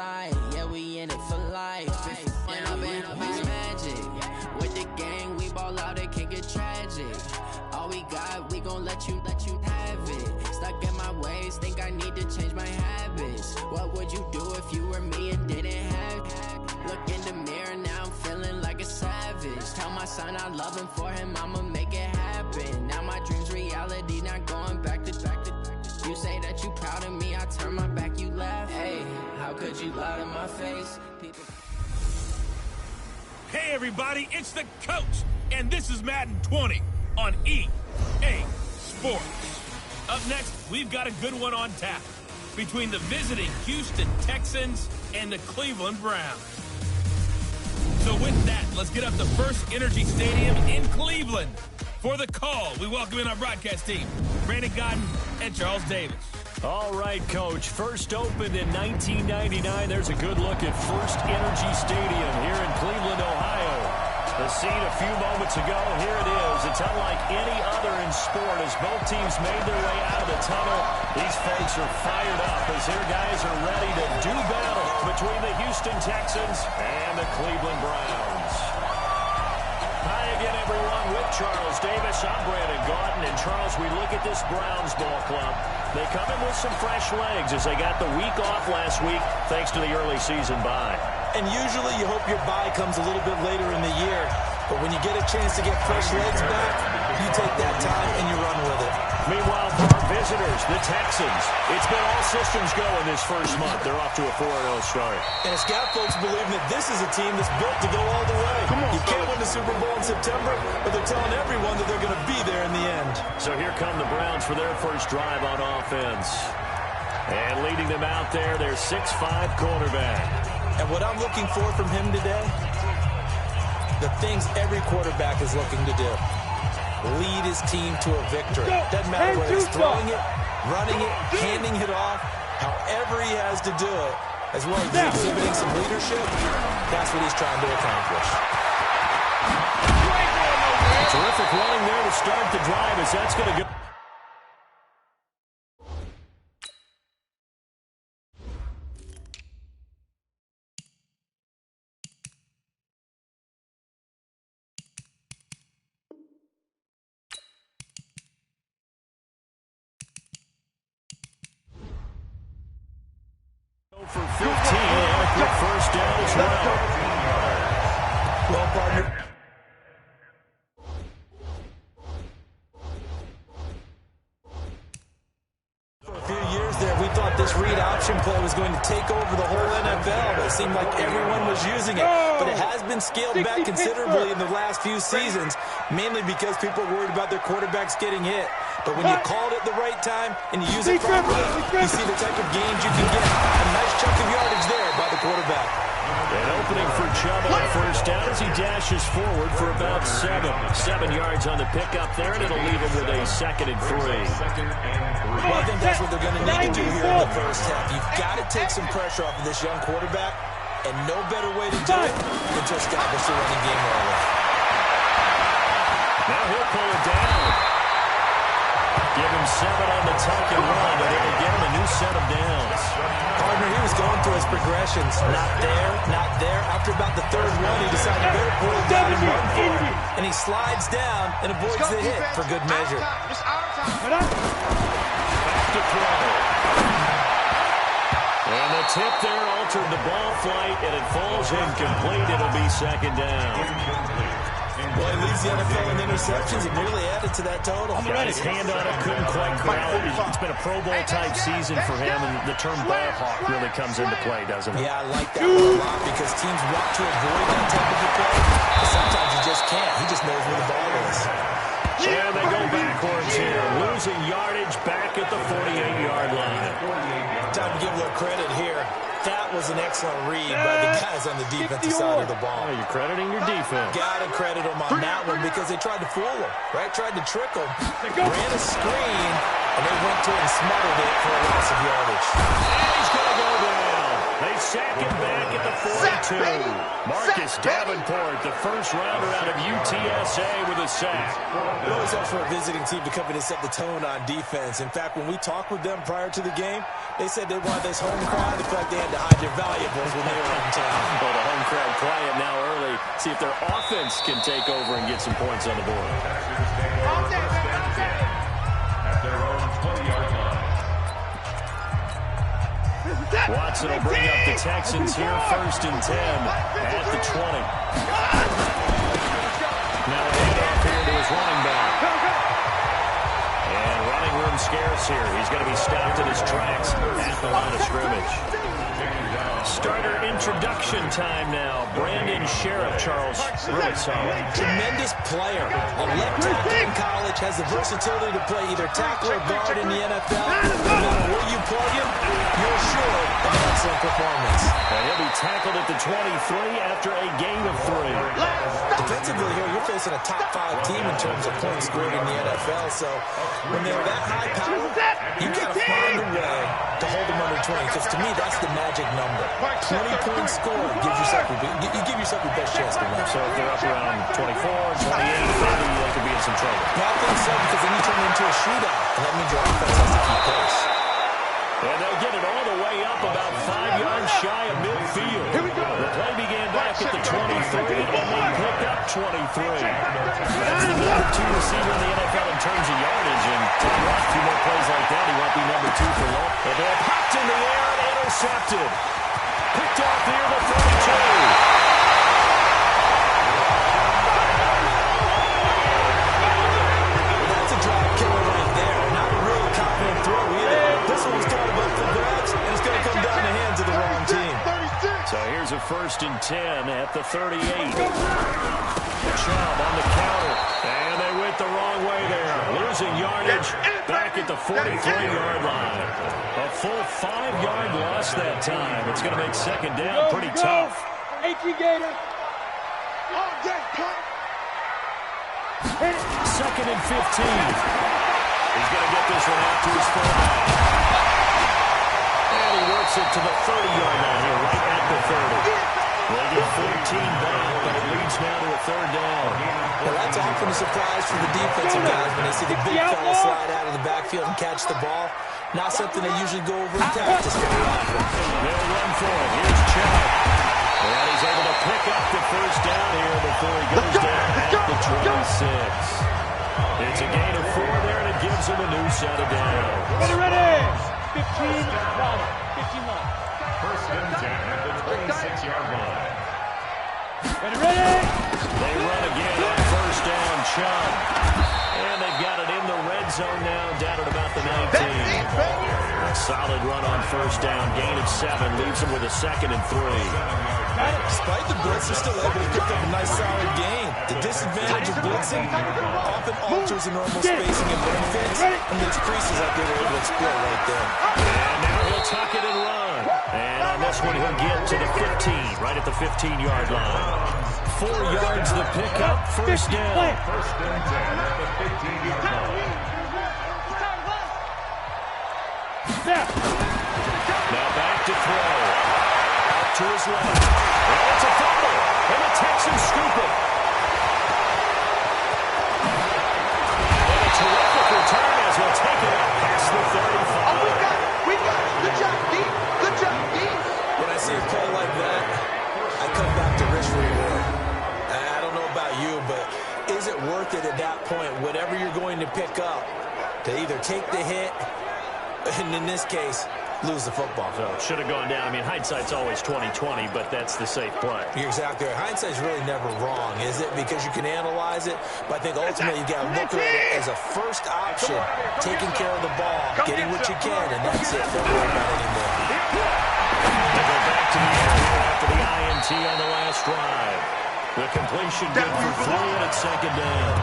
side, yeah, we in it for life. And I've been magic. With the gang, we ball out, it can get tragic. All we got, we gon' let you have it. Stuck in my ways, think I need to change my habits. What would you do if you were me and didn't have it? Look in the mirror, now I'm feeling like a savage. Tell my son I love him, for him I'ma make it happen. Now my dream's reality, not going back to. You say that you proud of me, I turn my back, you laugh. Hey, how could you lie to my face? People... Hey everybody, it's the coach, and this is Madden 20 on EA Sports. Up next, we've got a good one on tap between the visiting Houston Texans and the Cleveland Browns. So with that, let's get up to First Energy Stadium in Cleveland. For the call, we welcome in our broadcast team, Brandon Godden and Charles Davis. All right, Coach. First opened in 1999. There's a good look at First Energy Stadium here in Cleveland, Ohio. The scene a few moments ago, here it is. It's unlike any other in sport as both teams made their way out of the tunnel. These folks are fired up as their guys are ready to do battle between the Houston Texans and the Cleveland Browns. Hi again, everyone, with Charles Davis. I'm Brandon Godden. And Charles, we look at this Browns ball club. They come in with some fresh legs as they got the week off last week thanks to the early season bye. And usually you hope your bye comes a little bit later in the year. But when you get a chance to get fresh legs back, you take that time and you run with it. Meanwhile, for our visitors, the Texans, it's been all systems go in this first month. They're off to a 4-0 start. And it's got folks believing that this is a team that's built to go all the way. You can't win the Super Bowl in September, but they're telling everyone that they're going to be there in the end. So here come the Browns for their first drive on offense. And leading them out there, their 6'5" quarterback. And what I'm looking for from him today, the things every quarterback is looking to do. Lead his team to a victory. Doesn't matter whether he's throwing it, running it, handing it off, however he has to do it, as well as exhibiting some leadership, that's what he's trying to accomplish. Terrific running there to start the drive as that's going to go. For 15, adequate first down as well. Well, partner. For a few years there, we thought this read option play was going to take over the whole NFL. It seemed like everyone was using it. But it has been scaled back considerably in the last few seasons, mainly because people are worried about their quarterbacks getting hit. But when you call it at the right time and you use it properly, you see the type of gains you can get. A nice chunk of yardage there by the quarterback. An opening for Chubb on first down as he dashes forward for about 7 yards on the pickup there, and it'll leave him with a 2nd and 3. Well, I think that's what they're going to need to do here in the first half. You've got to take some pressure off of this young quarterback, and no better way to do it than to establish the running game right away. Now he'll pull it down. Give him 7 on the tuck and run, but it'll get him a new set of downs. Partner, he was going through his progressions. Not there, not there. After about the 3rd one, he decided to better pull it down and run for it. And he slides down and avoids the hit for good measure. Back to throw. And the tip there altered the ball flight, and it falls incomplete. It'll be 2nd down. Well, he leads the NFL in interceptions and nearly added to that total. His hand on it, couldn't quite corral it. It's been a Pro Bowl-type season for him, and the term ball hawk really comes into play, doesn't it? Yeah, I like that one a lot because teams want to avoid that type of a play, but sometimes you just can't. He just knows where the ball is. And they go backwards here, losing yardage back at the 48-yard line. Time to give a little credit here. That was an excellent read by the guys on the defensive side of the ball. Oh, you're crediting your defense. Got to credit them on that one because they tried to fool him, right? Tried to trick him. Ran a screen, and they went to it and smothered it for a loss of yardage. And he's going to go down. They second back at the 42. Marcus Davenport, the first rounder out of UTSA with a sack. It always helps for a visiting team to come in and set the tone on defense. In fact, when we talked with them prior to the game, they said they wanted this home crowd. They felt like they had to hide their valuables when they were in town. Well, the home crowd quiet now early. See if their offense can take over and get some points on the board. At their own 20-yard line. Watson will bring up the Texans here, 1st and 10 at the 20. Now a handoff here to his running back. And running room scarce here. He's going to be stopped in his tracks at the line of scrimmage. Starter introduction time now. Brandon Sheriff, Charles. Really solid. Tremendous player. A left tackle in college, has the versatility to play either tackle or guard in the NFL. No matter where you plug him, you're assured of an excellent performance. And he'll be tackled at the 23 after a gain of 3. Defensively here, you're facing a top 5 team in terms of points scored in the NFL. So when they're that high power, you've got to find a way to hold them under 20. Because to me, that's the magic number. 20 points scored gives yourself you give yourself your best chance to win. So if they're up around 24, 28, maybe they could be in some trouble. Yeah, I think so, because then you turn it into a shootout. And that means your offense has to keep pace. And they'll get it all the way up about 5 yards shy of midfield. The play began back at the 23, and they picked up 23. That's the number 2 receiver in the NFL in terms of yardage, and to watch 2 more plays like that, he won't be number 2 for long. The ball popped in the air and intercepted. Picked off near the 32. So here's a 1st and 10 at the 38. Chubb on the counter, and they went the wrong way there. Losing yardage back at the 43-yard line. A full 5-yard loss that time. It's going to make 2nd down pretty tough. 2nd and 15. He's going to get this one out to his fullback. And he works it to the 30-yard line here, right at the 30. They get 14 back, but it leads now to a 3rd down. Well, that's often a surprise for the defensive guys when they see the big fella slide out of the backfield and catch the ball. Not something they usually go over in practice very often. They'll run for it. Here's Chubb. And he's able to pick up the 1st down here before he goes down at the 26. It's a gain of 4 there, and it gives him a new set of downs. Ready! 15 1. 15 1. 1st and 10 at the 26-yard line. Ready! They run again on 1st down, Chubb. And they've got it in the red zone now, down at about the 19. A solid run on 1st down, gain of 7, leaves them with a 2nd and 3. Despite the blitz, they're still able to pick up a nice solid gain. The disadvantage of blitzing often alters the normal spacing and benefits, and the decreases like they were able to explode right there. And now he'll tuck it and run. And on this one, he'll get to the 15, right at the 15-yard line. 4 yards the pickup, 1st down. 1st and 10 at the 15-yard line. Now back to throw. Out to his left. And it's a fumble. And the Texans scoop it. And a terrific return as we'll take it out past the 35. Oh, we got it. Good job, D. Good job, D. When I see a play like that, I come back to risk reward. I don't know about you, but is it worth it at that point, whatever you're going to pick up, to either take the hit, and in this case, lose the football? So it should have gone down. I mean, hindsight's always 20/20, but that's the safe play. You're exactly right. Hindsight's really never wrong, is it? Because you can analyze it, but I think ultimately you got to look at it as a first option, taking care of the ball, getting what you can, and that's it. Don't worry about it anymore. They go back to the air after the INT on the last drive. The completion good for 3, and it's 2nd down.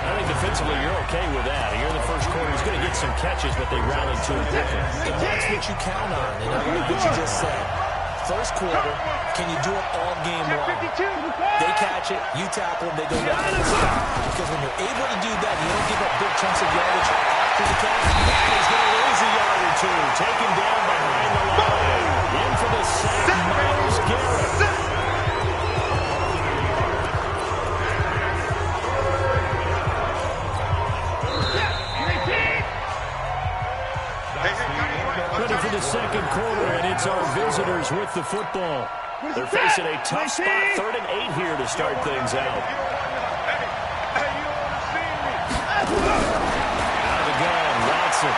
I think defensively you're okay with that. Here in the first quarter, he's going to get some catches, but they rallied too quickly. And that's what you count on, and I like what you just said. First quarter, can you do it all game long? They catch it, you tackle them, they go down and stop. Because when you're able to do that, you don't give up big chunks of yardage after the catch. He's going to lose a yard or two. Taken down behind the line. In for the sack. with the football. They're facing a tough spot, 3rd and 8 here to start things out. Out of the gun, Watson.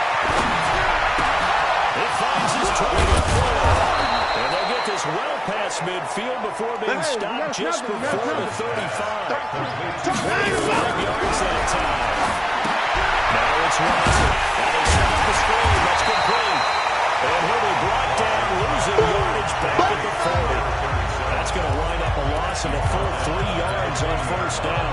He finds his target. And they'll get this well past midfield before being stopped just before the 35. 25 yards that time. Now it's Watson. And they stop the screen. That's complete. And he'll be brought down, losing yardage back at the 40. That's going to wind up a loss of a full 3 yards on first down.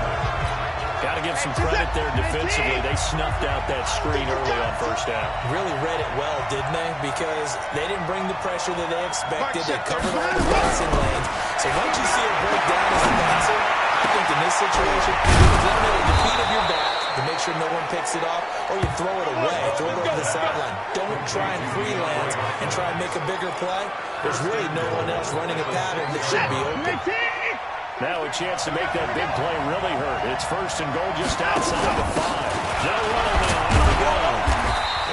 Got to give some credit there defensively. They snuffed out that screen early on first down. Really read it well, didn't they? Because they didn't bring the pressure that they expected. They covered all the passing lanes. So once you see it break down as a passer, I think in this situation, you can limit the defeat of your back to make sure no one picks it off, or you throw it away, throw it over the sideline. Don't try and freelance and try and make a bigger play. There's really no one else running a pattern that should be open. Now a chance to make that big play really hurt. It's 1st and goal just outside the 5. No running now out of the gun.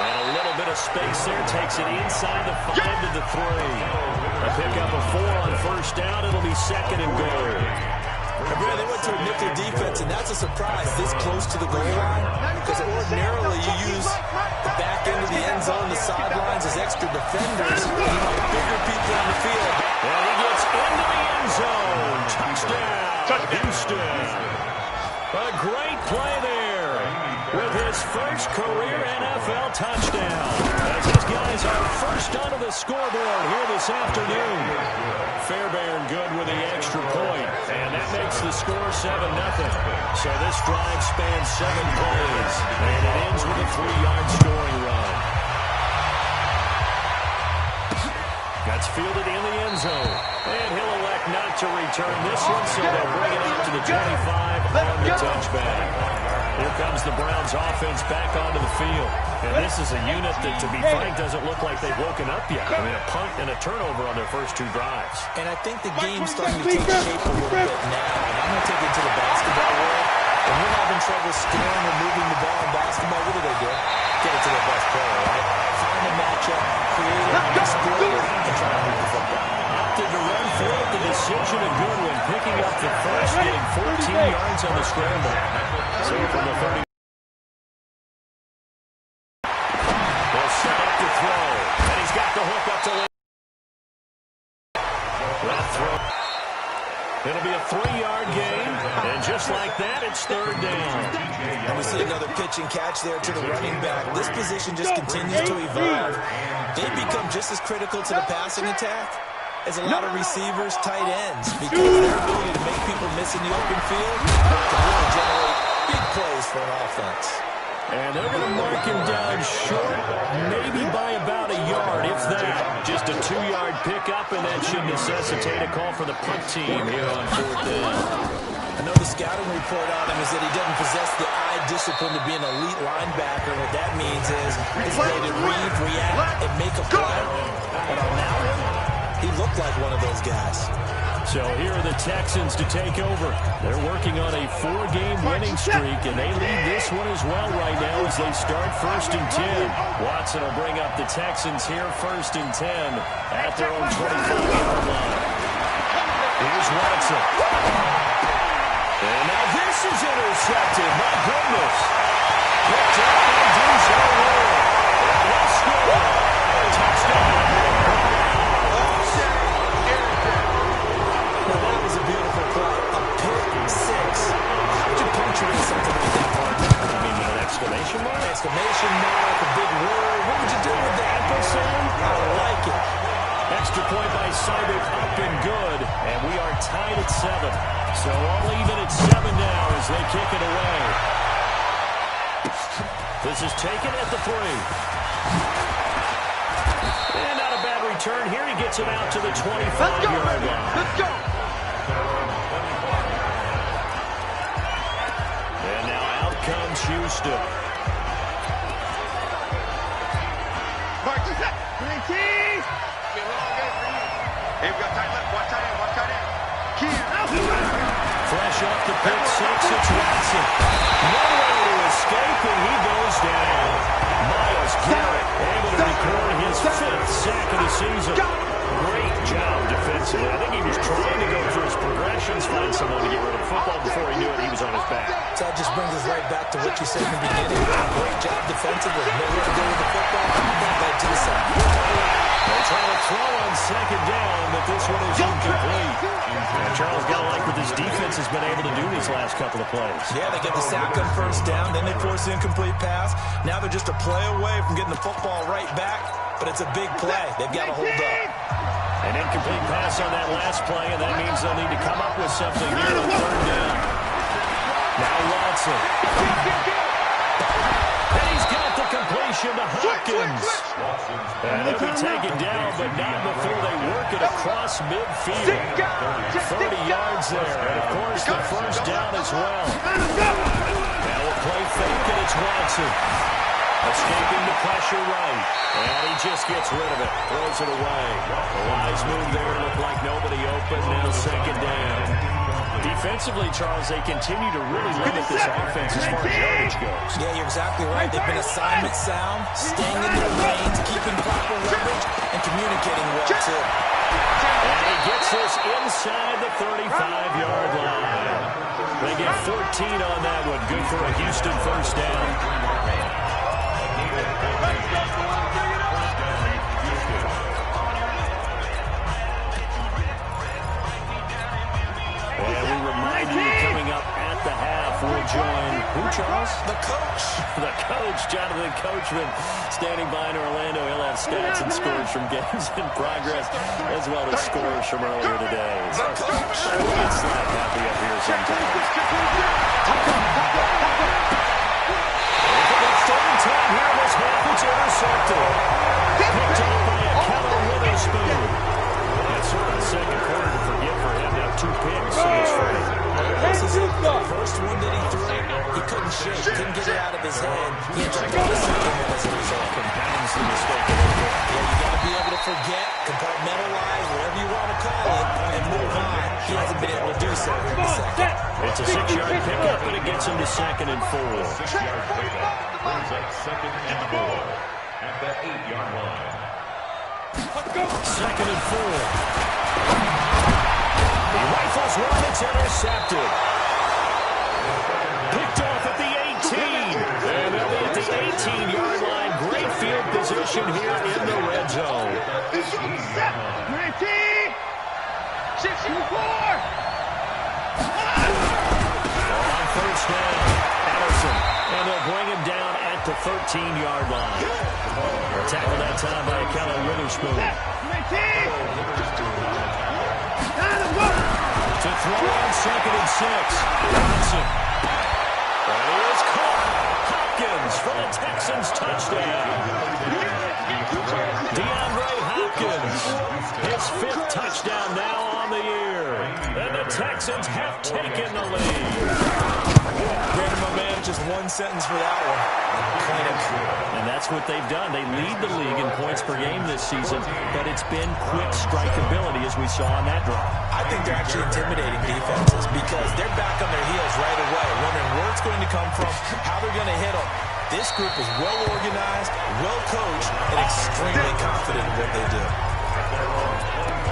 And a little bit of space there takes it inside the 5 to the 3. A pickup of 4 on first down. It'll be 2nd and goal. They went to a nickel defense, and that's a surprise this close to the goal line, because ordinarily you use the back end of the end zone, the sidelines as extra defenders. You want bigger people on the field. And he gets into the end zone. Touchdown, Houston. A great play there with his first career NFL touchdown. As his guys are first onto the scoreboard here this afternoon. Fairbairn good with the extra point, and that makes the score 7-0. So this drive spans 7 plays, and it ends with a 3-yard scoring run. That's fielded in the end zone, and he'll elect not to return this one, so they'll bring it out to the 25 on the touchback. Here comes the Browns offense back onto the field. And this is a unit that, to be frank, doesn't look like they've woken up yet. I mean, a punt and a turnover on their first 2 drives. And I think the game's starting to take shape a little bit now. And I'm going to take it to the basketball world. When you're having trouble scoring or moving the ball in basketball, what do? Get it to their best player, right? Find a matchup, create it, exploit it, and try to move the football. Opted to run for it, the decision a good one. Picking up the first, getting 14 yards on the scramble. So from the 30. They'll set up to throw. And he's got the hook up to that throw. It'll be a 3-yard gain. And just like that, it's 3rd down. And we see another pitch and catch there to the running back. This position just continues to evolve. They become just as critical to the passing attack as a lot of receivers, tight ends, because their ability to make people miss in the open field can really generate big plays for an offense. And they're going to mark him down short, maybe by about a yard, if that. Just a 2-yard pickup, and that should necessitate a call for the punt team here on 4th down. I know the scouting report on him is that he doesn't possess the eye discipline to be an elite linebacker. What that means is his ability to read, react, and make a play. But on that one, he looked like one of those guys. So here are the Texans to take over. They're working on a 4-game winning streak, and they lead this one as well right now as they start 1st and 10. Watson will bring up the Texans here 1st and 10 at their own 25-yard line. Here's Watson. And now this is intercepted. My goodness. Picked up by Denzel Ward. And he'll score. Touchdown. That was a beautiful play. A pick 6. How would you punctuate something like that, partner? I mean, with an exclamation mark? Exclamation mark, a big word. What would you do with that? Ampersand? I like it. Extra point by Seibert, up and good. And we are tied at 7. So all even at 7 now as they kick it away. This is taken at the 3. And not a bad return here. He gets him out to the 25-yard line. Let's go. And now out comes Houston. Hey, we got tight left. Watch tight end. Watch tight end. Fresh off the pick 6, it's Watson. Nowhere to escape, and he goes down. Myles Garrett able to record his 5th sack of the season. Great job defensively. I think he was trying to go through his progressions, find someone to get rid of the football. Before he knew it, he was on his back. So that just brings us right back to what you said in the beginning. Great job defensively. Nowhere to go with the football. That led to the sack. They're trying to throw on second down, but this one is incomplete. And Charles got to like what this defense has been able to do these last couple of plays. Yeah, they get the sack on first down, then they force the incomplete pass. Now they're just a play away from getting the football right back, but it's a big play. They've got to hold up. An incomplete pass on that last play, and that means they'll need to come up with something here on third down. Now Watson. And he's got the completion to Hopkins. And he'll be taken down, but not before they work it across midfield. 30 yards there, and of course the first down as well. Now we'll play fake, and it's Watson. Escaping the pressure right. And he just gets rid of it. Throws it away. A wise move there. Looked like nobody open. Now second down. Defensively, Charles, they continue to really limit this offense as far as yardage goes. Yeah, you're exactly right. They've been assignment sound, staying in their lanes, keeping proper leverage, and communicating well, too. And he gets this inside the 35-yard line. They get 14 on that one. Good for a Houston first down. And we remind you, coming up at the half, we'll join who, Charles? The coach. The coach, Jonathan Coachman, standing by in Orlando. He'll have stats and scores from games in progress, as well as scores from earlier today. The coach. We get slap happy up here sometimes. Third time here in this half, it's intercepted. Picked up by a Keller Witherspoon. That's sort of the second quarter to forget for him. Now 2 picks in this frame. This is it. The first one that he threw, he couldn't shake, couldn't get it out of his head. He ends up with the second one as a result. Compounds the mistake a little bit. Yeah, you got to be able to forget, compartmentalize, whatever you want to call it, and move on. He hasn't been able to do so in the second. It's a 6-yard pickup, but it gets him to 2nd and 4. 6-yard pickup brings up 2nd and 4 at the 8-yard line. 2nd and 4. He rifles one, it's intercepted. Picked off at the 18. And they'll be at the 18-yard line. Great field position here in the red zone. 64! On first down, Ellison. And they'll bring him down at the 13-yard line. A tackle that time by Keller Witherspoon. To throw on 2nd and 6. Johnson. And he is caught. Hopkins for the Texans touchdown. DeAndre Hopkins. His 5th touchdown now on the year. And the Texans have taken the lead. Brandon, my man, just one sentence for that one. And that's what they've done. They lead the league in points per game this season, but it's been quick strikeability as we saw on that drive. I think they're actually intimidating defenses because they're back on their heels right away, wondering where it's going to come from, how they're going to hit them. This group is well organized, well coached, and extremely confident in what they do.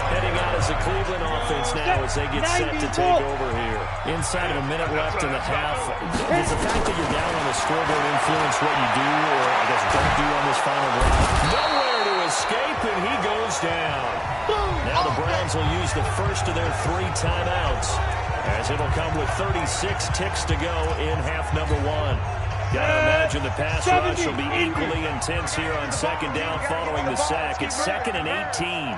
Heading out as a Cleveland offense now as they get set to take over here. Inside of a minute left in the half, does the fact that you're down on the scoreboard influence what you do, or I guess don't do on this final drive? Nowhere to escape, and he goes down. Now the Browns will use the first of their 3 timeouts, as it'll come with 36 ticks to go in half number 1. Gotta imagine the pass rush will be equally intense here on 2nd down following the sack. It's 2nd and 18.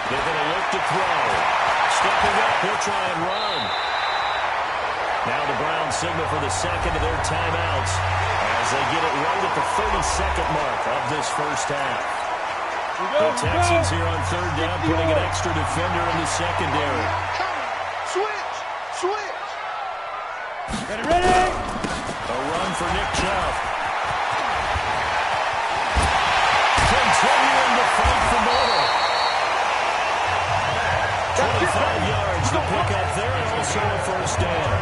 They're going to look to throw. Stepping up, he'll try and run. Now the Browns signal for the second of their timeouts as they get it right at the 32nd mark of this first half. The Texans here on 3rd down putting an extra defender in the secondary. Switch! Ready? A run for Nick Chubb. Continuing to fight for more. 25 yards to pick up there, and also a first down.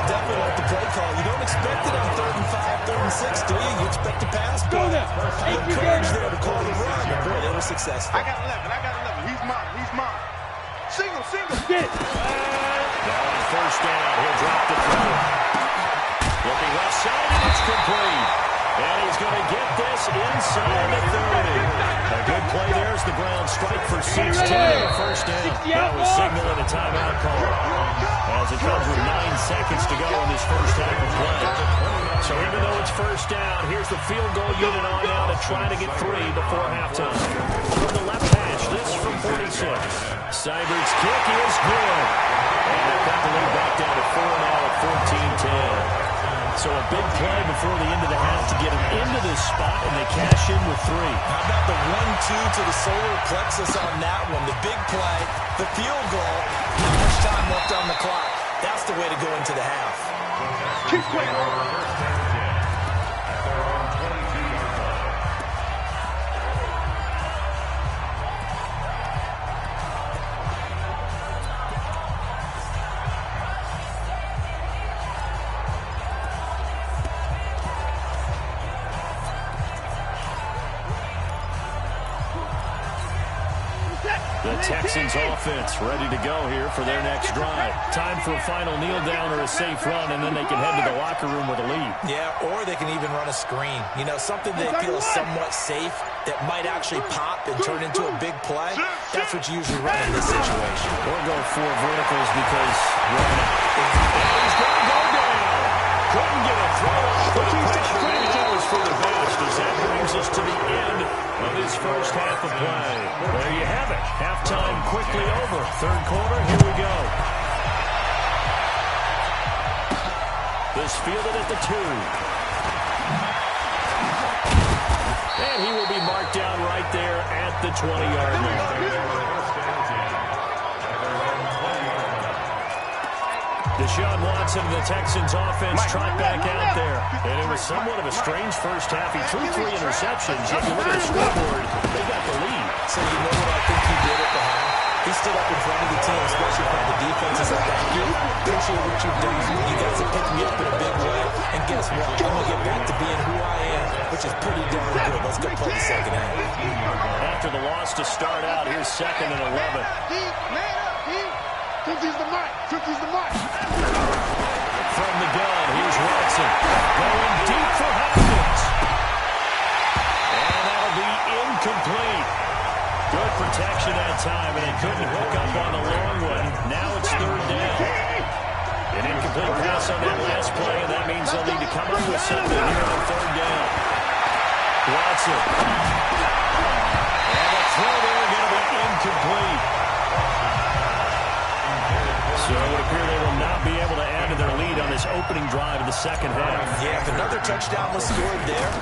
definitely like the play call. You don't expect it on 3rd and 5, 3rd and 6, do you? You expect to pass. Go there. Encourage there to call the run. And boy, they were successful. I got 11. He's mine. Single. Get it. First down. He'll drop the throw. Looking left side, and it's complete. And he's going to get this inside the 30. A good play there as the Browns strike for 16 on the first down. That was signaling a timeout call as it comes with 9 seconds to go in this first half of play. So even though it's first down, here's the field goal unit on now to try to get 3 before halftime. From the left hash, this from 46. Seibert's kick is good. And they've got the lead back down to 4 now at 14-10. So a big play before the end of the half to get them into this spot, and they cash in with 3. How about the 1-2 to the solar plexus on that one? The big play, the field goal, not much time left on the clock. That's the way to go into the half. Keep playing. The Texans offense ready to go here for their next drive. Time for a final kneel down or a safe run, and then they can head to the locker room with a lead. Yeah, or they can even run a screen. You know, something they feel is somewhat safe that might actually pop and turn into a big play. That's what you usually run in this situation. Or go 4 verticals because run out. And he's going to go down. Couldn't get a throw off, but the pressure maybe that was for the best as that brings us to the end of this first half of play. There you have it. Halftime quickly over. Third quarter, here we go. This fielded at the 2. And he will be marked down right there at the 20-yard line. Deshaun Watson of the Texans offense trot back out there. And it was somewhat of a strange first half. He threw 3 interceptions. Yet you look at the scoreboard, they got the lead. So you know what I think he did at the half? He stood up in front of the team, especially from the defense. He said, thank you. Appreciate what you've done. You guys have picked me up in a big way. And guess what? I'm going to get back to being who I am, which is pretty darn good. Let's go play the second half. After the loss to start out, here's 2nd and 11. Man up, 50's the mark. From the gun, here's Watson. Going deep for Hopkins. And that'll be incomplete. Good protection that time, and they couldn't hook up on the long one. Now it's 3rd down. An incomplete pass on that last play, and that means they'll need to come up with something here on 3rd down. Watson. And the throw there going to be incomplete. So it would appear they will not be able to add to their lead on this opening drive of the second half. Yeah, if another touchdown was scored there,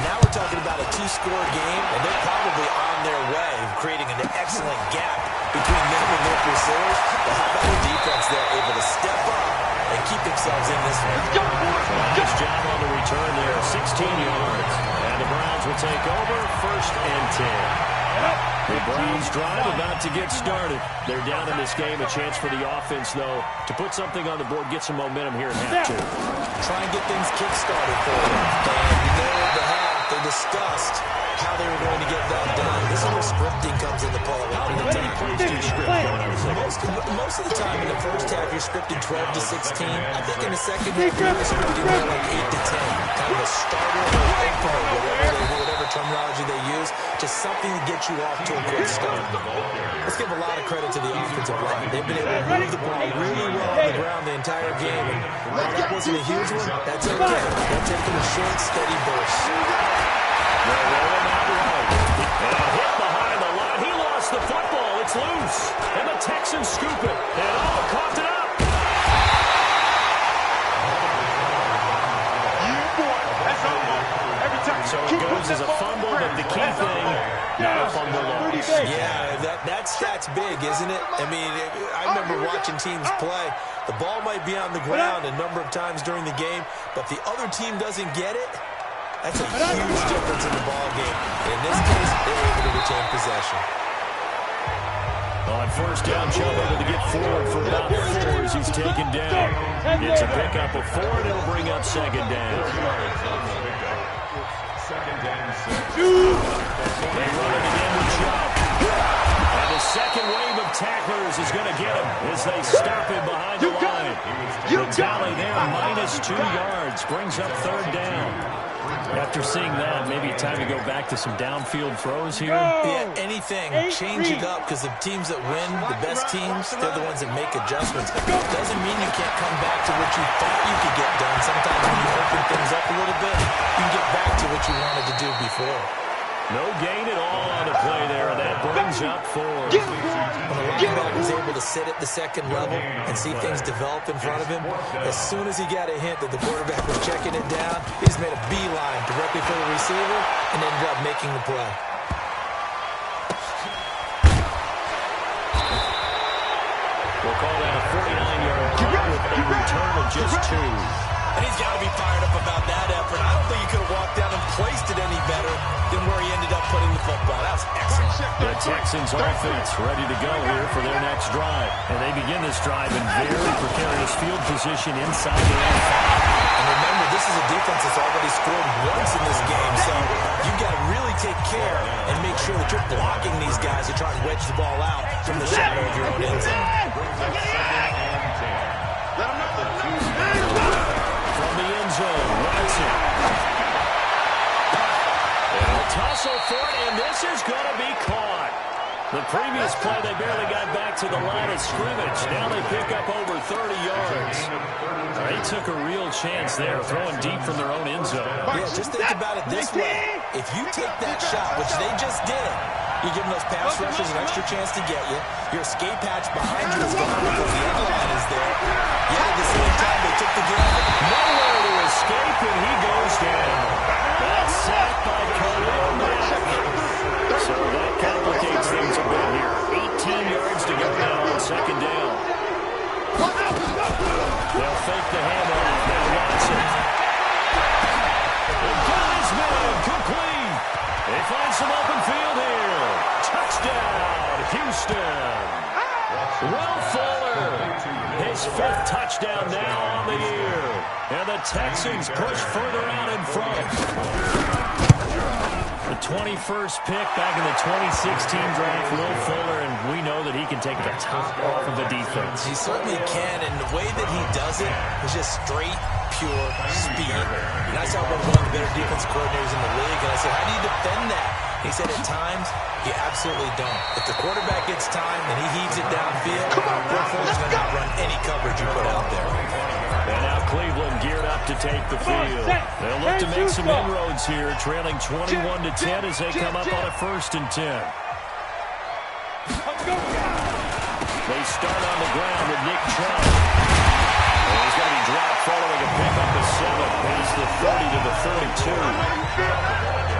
now we're talking about a 2-score game, and they're probably on their way of creating an excellent gap between them and their pursuers. But how about the defense there, able to step up and keep themselves in this one? Nice job on the return there, 16 yards. And the Browns will take over, 1st and 10. The Browns drive about to get started. They're down in this game. A chance for the offense, though, to put something on the board, get some momentum here in half 2. Try and get things kick-started for them. And you know at the half, they discussed how they were going to get that done. This is where scripting comes into play a lot of the time. Most of the time in the first half, you're scripting 12 to 16. I think in the second half, you're scripting more like 8 to 10. Kind of a starter or opener, whatever terminology they use, just something to get you off to a quick start. Let's give a lot of credit to the offensive line. They've been able to move the ball really well on the ground the entire game. And while that wasn't a huge one, that's okay. They're taking a short, steady burst. They're rolling out right. And hit behind the line. He lost the football. It's loose. And the Texans scoop it. And coughed it up. So it goes as a fumble, but the key thing, not a fumble loss. Yeah, that stat's big, isn't it? I mean, I remember watching teams play. The ball might be on the ground a number of times during the game, but the other team doesn't get it. That's a huge difference in the ball game. In this case, they were able to retain possession. On first down, Chubb able to get forward for about 4 as he's taken down. It's a pickup of 4, and it'll bring up second down. They run it again with Chubb. And the second wave of tacklers is going to get him as they stop him behind the line. The tally there, -2 yards, brings up third down. After seeing that, maybe time to go back to some downfield throws here. Yeah, anything. Change it up, because the teams that win, the best teams, they're the ones that make adjustments. Doesn't mean you can't come back to what you thought you could get done. Sometimes when you open things up a little bit, you can get back to what you wanted to do before. No gain at all on the play there, and that brings up 4. When a linebacker is able to sit at the second level and see things develop in front of him, as soon as he got a hint that the quarterback was checking it down, he's made a beeline directly for the receiver and ended up making the play. We'll call that a 49-yard run with a return of just 2. And he's got to be fired up about that effort. I don't think he could have walked down and placed it any better than where he ended up putting the football. That was excellent. The Texans offense ready to go here for their next drive. And they begin this drive in very precarious field position inside the end. And remember, this is a defense that's already scored once in this game, so you've got to really take care and make sure that you're blocking these guys who try and wedge the ball out from the shadow of your own end zone. From the end zone, Watson. And a tussle for it, and this is going to be caught. The previous play, they barely got back to the line of scrimmage. Now they pick up over 30 yards. They took a real chance there, throwing deep from their own end zone. Yeah, just think about it this way. If you take that shot, which they just did, you're giving those pass rushers an extra chance to get you. Your escape hatch behind you is gone because the end line is there. Yet at the same time, they took the gamble. Nowhere to escape, and he goes down. That's sacked by Khalil Mack. So that complicates things a bit here. 18 yards to go now on second down. They'll fake the handoff. Now Watson. And got his man complete. They find some open field here. Touchdown, Houston. Will Fuller, his 5th touchdown now on the year. And the Texans push further out in front. The 21st pick back in the 2016 draft, Will Fuller, and we know that he can take the top off of the defense. He certainly can, and the way that he does it is just straight, pure speed. And I saw one of the better defense coordinators in the league, and I said, how do you defend that? And he said, at times, you absolutely don't. If the quarterback gets time and he heaves it downfield, Will Fuller's going to outrun any coverage you put out there. And now Cleveland geared up to take the field. They'll look to make some inroads here, trailing 21-10 as they come up on a 1st and 10. They start on the ground with Nick Chubb. And he's going to be dropped following a pickup of 7. It's the 30 to the 32.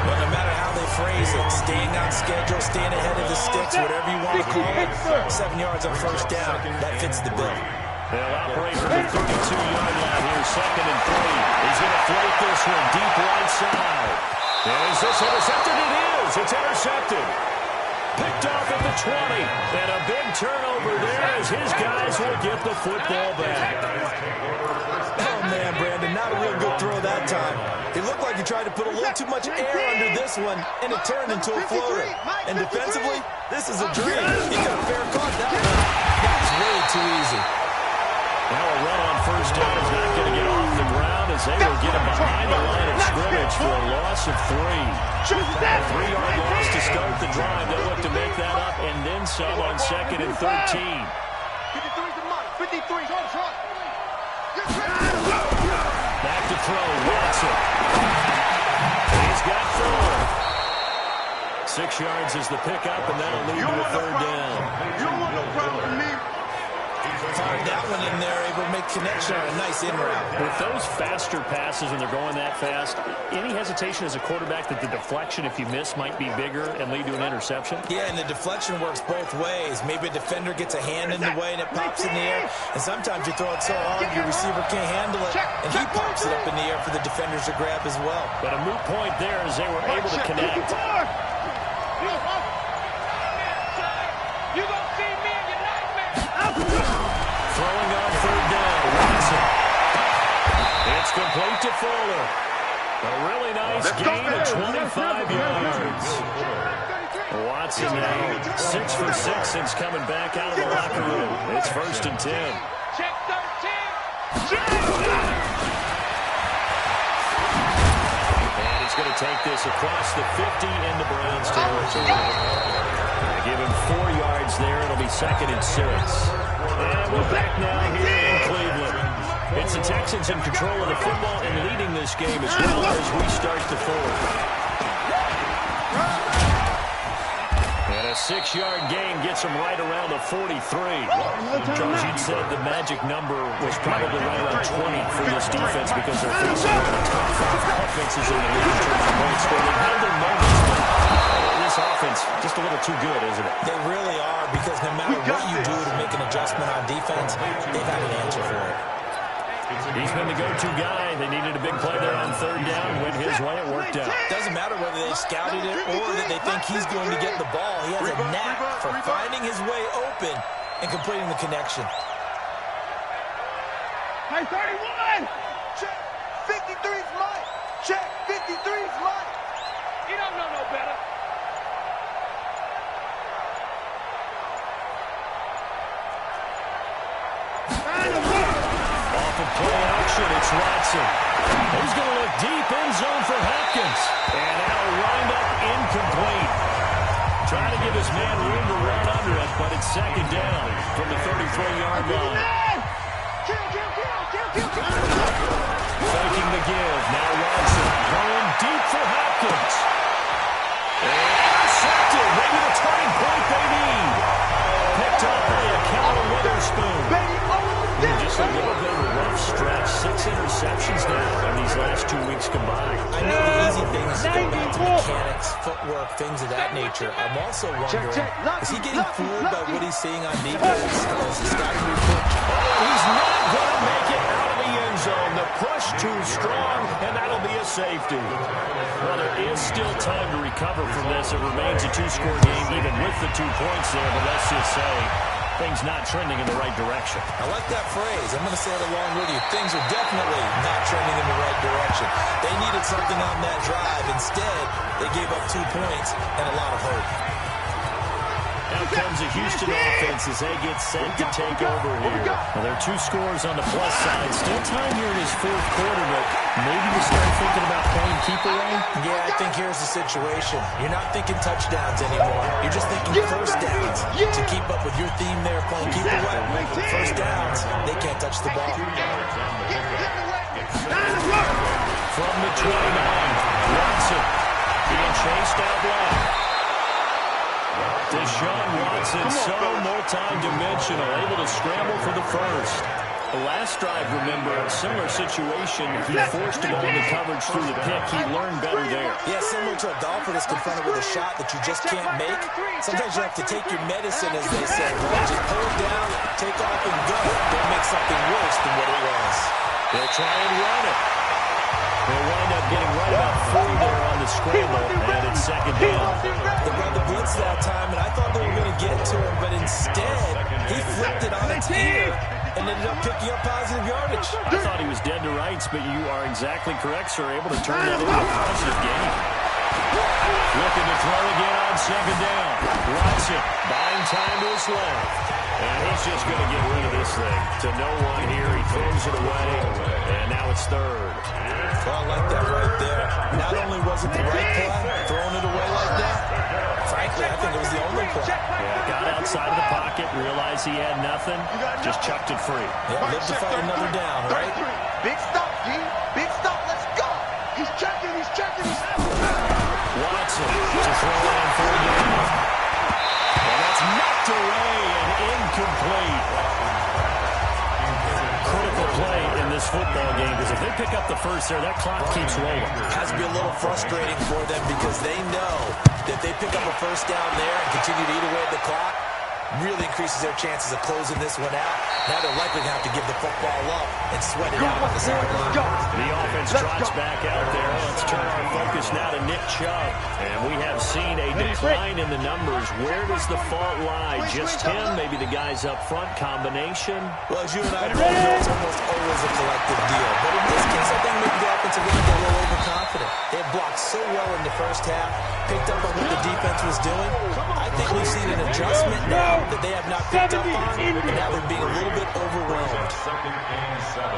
But no matter how they phrase it, staying on schedule, staying ahead of the sticks, whatever you want to call it, 7 yards on first down, that fits the bill. They'll operate from the 32-yard line here, 2nd and 3. He's going to float this one deep right side. And is this intercepted? It is. It's intercepted. Picked off at the 20. And a big turnover there as his guys will get the football back. Oh, man, Brandon, not a real good throw that time. It looked like he tried to put a little too much air under this one, and it turned into a floater. And defensively, this is a dream. He could have fair caught that one. That was way too easy. Now a run on first down is not going to get off the ground as they will get him behind the line of scrimmage for a loss of 3. A 3-yard loss to start the drive. They'll look to make that up and then some on 2nd and 13. 53. Back to throw, Watson. He's got 4. 6 yards is the pickup, and that'll lead to a 3rd down. You don't want no problem with me. Fired that one in there, able to make connection on a nice in route. With those faster passes when they're going that fast, any hesitation as a quarterback that the deflection, if you miss, might be bigger and lead to an interception? Yeah, and the deflection works both ways. Maybe a defender gets a hand in the way and it pops in the air, and sometimes you throw it so hard your receiver can't handle it, and he pops it up in the air for the defenders to grab as well. But a moot point there as they were able to connect. You gonna see me? It's complete to Fuller. A really nice gain of 25 yards. Watson now 6 for 6 since coming back out of the locker room. It's 1st and 10. Check 13. And he's going to take this across the 50 in the Browns territory. They give him 4 yards there. It'll be 2nd and 6. And we're back now here in Cleveland. It's the Texans in control of the football and leading this game as well as we start the 4th. And a 6-yard gain gets him right around the 43. Charles, you'd said the magic number was probably right around 20 for this defense because they're facing one of the top 5 offenses in the league in terms of points scored. They've had their moments, but this offense just a little too good, isn't it? They really are, because no matter what you do to make an adjustment on defense, they've had an answer for it. He's been the go-to guy. They needed a big play there on 3rd down. Went his way. It worked out. Doesn't matter whether they scouted it or that they think he's going to get the ball. He has a knack for finding his way open and completing the connection. Hey, 31! Check. 53's mine. Check. 53's mine. You don't know no better. Off of play action, it's Watson. He's going to look deep end zone for Hopkins. And that'll wind up incomplete. Trying to give his man room to run under it, but it's 2nd down from the 33-yard line. Faking the give. Now Watson going deep for Hopkins. And intercepted. Maybe the turning point they need. Picked up by a Keller Witherspoon. Just a little bit of a rough stretch. 6 interceptions now in these last 2 weeks combined. I know the easy thing is to go back to mechanics, footwork, things of that nature. I'm also wondering, is he getting fooled by what he's seeing on defense? Is the scouting report? Oh, he's not going to make it out of the end zone. The push too strong, and that'll be a safety. Well, there is still time to recover from this. It remains a 2-score game, even with the 2 points there, but let's just say things not trending in the right direction. I like that phrase. I'm going to say it along with you. Things are definitely not trending in the right direction. They needed something on that drive. Instead, they gave up 2 points and a lot of hope. Now comes a Houston offense as they get set to take over here. Well, there are 2 scores on the plus side. Still time here in his 4th quarter, but maybe you start thinking about playing keep away? Yeah, I think here's the situation. You're not thinking touchdowns anymore. You're just thinking first downs. To keep up with your theme there, playing keep away. First downs, they can't touch the ball. From the 29, Watson being chased out left. Deshaun Watson, so multi-dimensional, able to scramble for the first. The last drive, remember, a similar situation. He forced a ball into coverage through the pick. He learned better there. Yeah, similar to a golfer that's confronted with a shot that you just can't make. Sometimes you have to take your medicine, as they say. Right? Just pull it down, take off, and go. Don't make something worse than what it was. They'll try and run it. They'll wind up getting right about 4 there on the scramble, and it's 2nd down. They ran the blitz that time, and I thought they were going to get to him, but instead, he flipped it on its ear and ended up picking up positive yardage. I thought he was dead to rights, but you are exactly correct, sir. Able to turn that into a positive gain. Looking to throw again on 2nd down. Watson buying time to his left. And he's just going to get rid of this thing. To no one here. He throws it away. And now it's 3rd. Well, I like that right there. Not only was it the right play, throwing it away like that, frankly, I think it was the only play. Yeah, got outside of the pocket, realized he had nothing, just chucked it free. Yeah, live to fight another down, right? Big stop, G. Big stop. Let's go. He's checking. Watson to throw on 4th down. And that's knocked away and incomplete. Critical play in this football game, because if they pick up the first there, that clock keeps rolling. It has to be a little frustrating for them because they know that if they pick up a first down there and continue to eat away at the clock, really increases their chances of closing this one out. Now they're likely going to have to give the football up and sweat it out on the sideline. The offense trots back out there. Let's turn our focus now to Nick Chubb. And we have seen a decline in the numbers. Where does the fault lie? Just him? Maybe the guys up front? Combination? Well, as you and I both know, it's almost always a collective deal. But in this case, I think maybe the offensive line got a little overconfident. They had blocked so well in the first half, picked up on what the defense was doing. I think we've seen an adjustment now that they have not picked up on, and now they're being a little bit overwhelmed. Second and 7.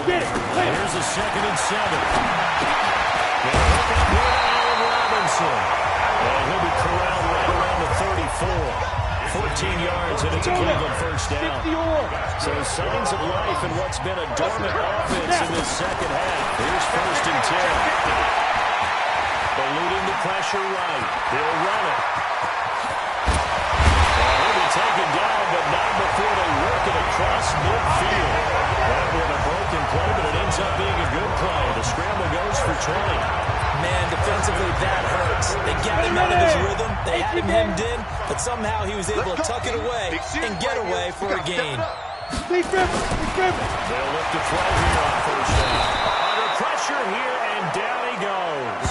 Here's a 2nd and 7. Allen Robinson. And he'll be corralled right around the 34. 14 yards, and it's a Cleveland first down. So signs of life in what's been a dormant offense in this second half. Here's 1st and 10. Eluding the pressure right. He'll run it. He'll be taken down, but not before they work it across midfield. That was a broken play, but it ends up being a good play. The scramble goes for 20. Man, defensively, that hurts. They got him out of his rhythm. They had him hemmed in, but somehow he was able to tuck it away and get away for a gain. They'll look to throw here on 1st down. Under pressure here, and down he goes.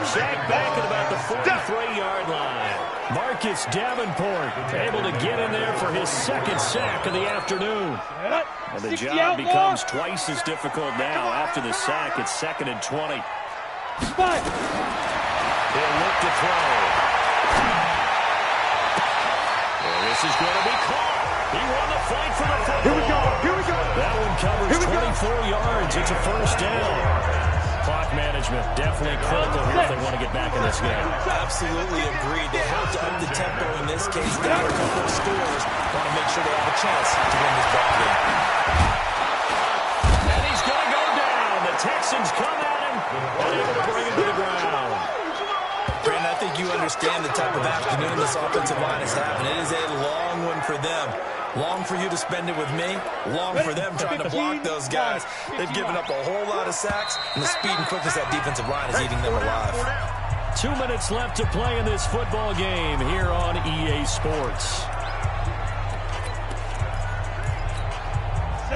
Sacked back at about the 43-yard line. Marcus Davenport able to get in there for his 2nd sack of the afternoon. And the job becomes twice as difficult now. After the sack, it's 2nd and 20. He'll look to throw. And this is going to be caught. He won the fight for the football. Here we go. That one covers 24 yards. It's a 1st down. Clock management definitely critical here if they want to get back in this game. Absolutely agreed. They have to up the tempo in this case. Down a couple of scores. Want to make sure they have a chance to win this ball game. And he's going to go down. The Texans come at him. Unable to bring him to the ground. Brandon, I think you understand the type of afternoon this offensive line is having. It is a long one for them. Long for you to spend it with me. Long for them trying to block those guys. They've given up a whole lot of sacks, and the speed and quickness of that defensive line is eating them alive. 2 minutes left to play in this football game here on EA Sports.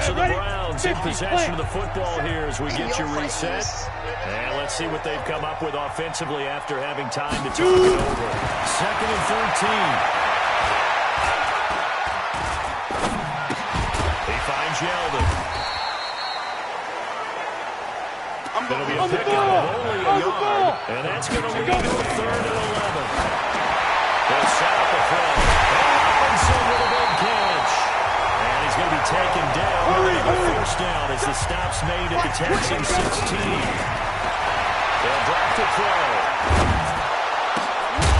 So the Browns in possession of the football here as we get you reset. And let's see what they've come up with offensively after having time to talk it over. 2nd and 13. He finds Yeldon. It'll be a pickup of only a yard. And that's going to lead to a 3rd and 11. They'll set up a throw. And Robinson with a big catch. And he's going to be taken down. A 1st down as the stop's made at the Texans 16. They'll drop the throw.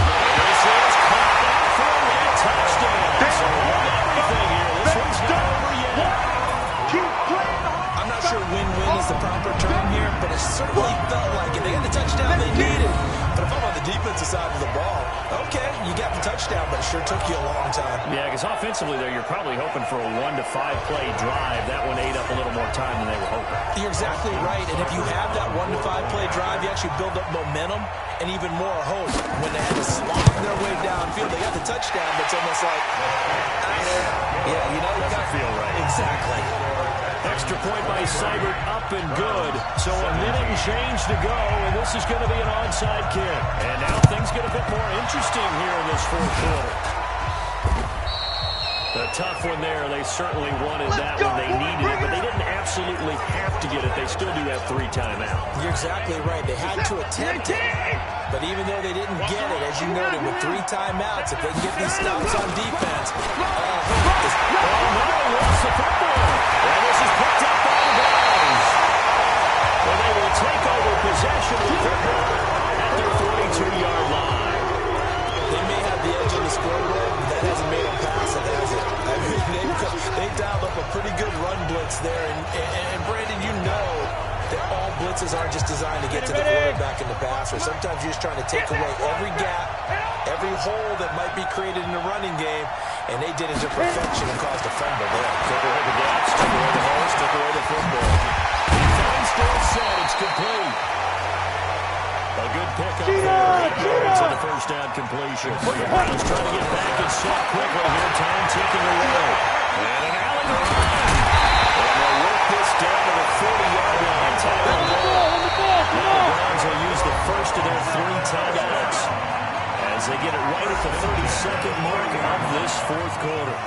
And this is caught down for a touchdown. So everything here. This one's not over yet. I'm not sure win-win is the proper term here, but it certainly felt like it. They got the touchdown they needed. But if I'm on the defensive side of the ball, okay, you got the touchdown, but it sure took you a long time. Yeah, because offensively there, you're probably hoping for a 1 to 5 play drive. That one ate up a little more time than they were hoping. You're exactly right, and if you have that 1 to 5 play drive, you actually build up momentum and even more hope. When they had to slog their way downfield, they got the touchdown, but it's almost like, yeah, you know, Doesn't feel right. Exactly. Extra point by Seibert, up and good. So a minute and change to go, and this is going to be an onside kick. And now things get a bit more interesting here in this 4th quarter. A tough one there. They certainly wanted that one. They needed it, but they didn't absolutely have to get it. They still do have 3 timeouts. You're exactly right. They had to attempt it. But even though they didn't get it, as you noted, with 3 timeouts, if they can get these stops on defense, lost the football. And this is picked up by the Browns. And they will take over possession of the football at their 42-yard line. They may have the edge of the scoreboard, but that hasn't made them pass it, has it? I mean, they've dialed up a pretty good run blitz there. And Brandon, you know that all blitzes aren't just designed to get to the quarterback and the passer. Sometimes you're just trying to take away every gap, every hole that might be created in the running game, and they did it to perfection and caused a fumble there. Took away the gaps, took away the holes, took away the football. Defense still set, it's complete. A good pickup there. 8 yards on the 1st down completion. Browns trying to get back and set quickly. at the 32nd mark of this fourth quarter.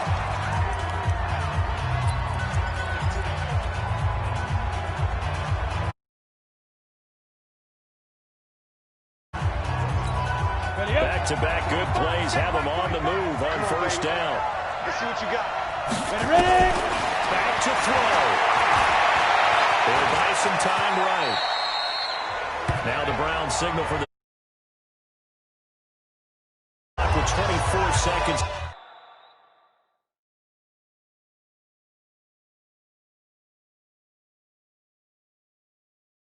Back-to-back good plays have them on the move on first down. Let's see what you got. Ready? Back to throw. They'll buy some time right. Now the Browns signal for the with 24 seconds.